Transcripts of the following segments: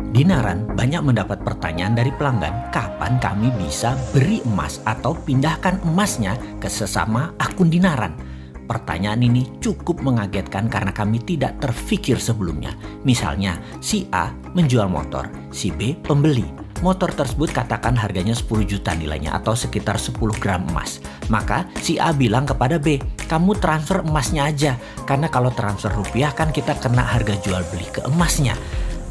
Dinaran banyak mendapat pertanyaan dari pelanggan kapan kami bisa beri emas atau pindahkan emasnya ke sesama akun Dinaran. Pertanyaan ini cukup mengagetkan karena kami tidak terfikir sebelumnya. Misalnya, si A menjual motor, si B pembeli. Motor tersebut katakan harganya 10 juta nilainya atau sekitar 10 gram emas. Maka si A bilang kepada B, kamu transfer emasnya aja. Karena kalau transfer rupiah kan kita kena harga jual beli ke emasnya.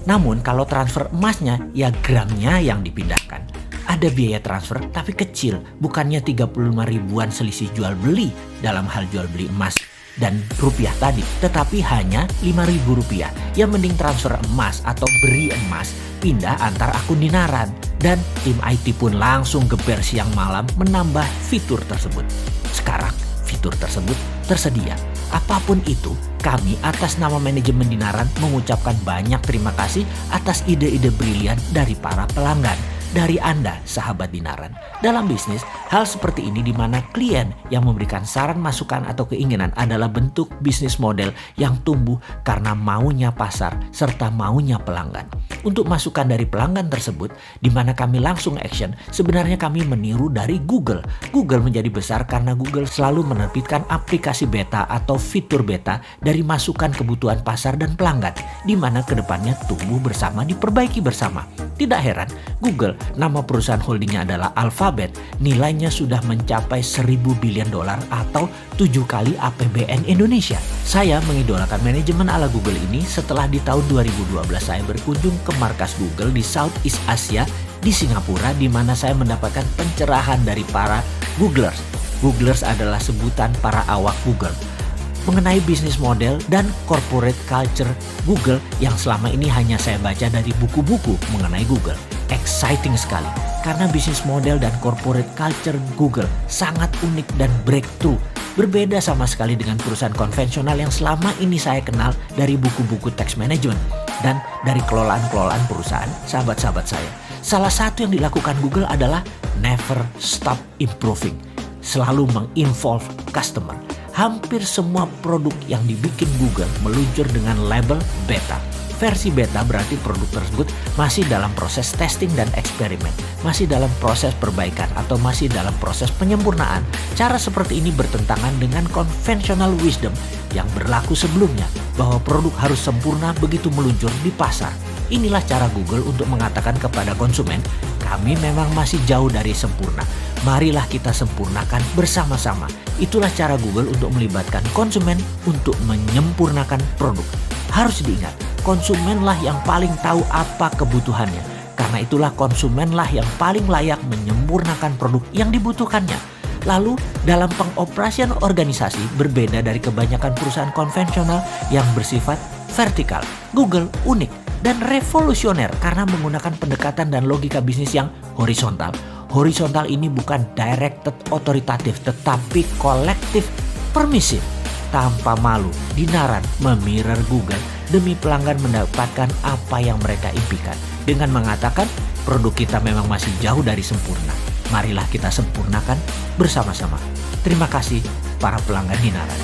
Namun kalau transfer emasnya ya gramnya yang dipindahkan. Ada biaya transfer tapi kecil, bukannya 35 ribuan selisih jual beli dalam hal jual beli emas dan rupiah tadi, tetapi hanya 5.000 rupiah. Ya mending transfer emas atau beri emas pindah antar akun Dinaran. Dan tim IT pun langsung geber siang malam menambah fitur tersebut. Sekarang fitur tersebut tersedia. Apapun itu, kami atas nama manajemen Dinaran mengucapkan banyak terima kasih atas ide-ide brilian dari para pelanggan. Dari Anda, sahabat Dinaran. Dalam bisnis, hal seperti ini di mana klien yang memberikan saran, masukan, atau keinginan adalah bentuk bisnis model yang tumbuh karena maunya pasar serta maunya pelanggan. Untuk masukan dari pelanggan tersebut, di mana kami langsung action, sebenarnya kami meniru dari Google. Google menjadi besar karena Google selalu menerbitkan aplikasi beta atau fitur beta dari masukan kebutuhan pasar dan pelanggan, di mana kedepannya tumbuh bersama, diperbaiki bersama. Tidak heran, Google, nama perusahaan holdingnya adalah Alphabet, nilainya sudah mencapai 1.000 billion dolar atau 7 kali APBN Indonesia. Saya mengidolakan manajemen ala Google ini setelah di tahun 2012 saya berkunjung ke markas Google di Southeast Asia di Singapura, di mana saya mendapatkan pencerahan dari para Googlers. Googlers adalah sebutan para awak Google mengenai bisnis model dan corporate culture Google yang selama ini hanya saya baca dari buku-buku mengenai Google. Exciting sekali karena bisnis model dan corporate culture Google sangat unik dan breakthrough. Berbeda sama sekali dengan perusahaan konvensional yang selama ini saya kenal dari buku-buku tax management dan dari kelolaan-kelolaan perusahaan sahabat-sahabat saya. Salah satu yang dilakukan Google adalah never stop improving, selalu menginvolve customer. Hampir semua produk yang dibikin Google meluncur dengan label beta. Versi beta berarti produk tersebut masih dalam proses testing dan eksperimen, masih dalam proses perbaikan atau masih dalam proses penyempurnaan. Cara seperti ini bertentangan dengan conventional wisdom yang berlaku sebelumnya, bahwa produk harus sempurna begitu meluncur di pasar. Inilah cara Google untuk mengatakan kepada konsumen, kami memang masih jauh dari sempurna. Marilah kita sempurnakan bersama-sama. Itulah cara Google untuk melibatkan konsumen untuk menyempurnakan produk. Harus diingat, konsumenlah yang paling tahu apa kebutuhannya. Karena itulah konsumenlah yang paling layak menyempurnakan produk yang dibutuhkannya. Lalu dalam pengoperasian organisasi berbeda dari kebanyakan perusahaan konvensional yang bersifat vertikal. Google unik dan revolusioner karena menggunakan pendekatan dan logika bisnis yang horizontal. Horizontal ini bukan directed otoritatif tetapi kolektif permisif. Tanpa malu, Dinaran memirror Google demi pelanggan mendapatkan apa yang mereka impikan. Dengan mengatakan produk kita memang masih jauh dari sempurna. Marilah kita sempurnakan bersama-sama. Terima kasih para pelanggan Dinaran.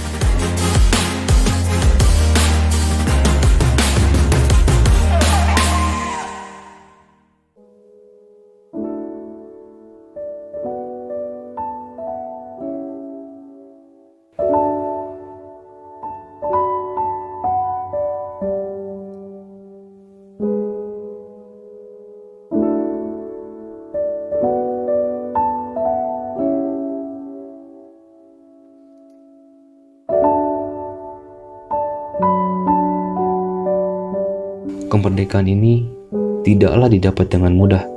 Kemerdekaan ini tidaklah didapat dengan mudah.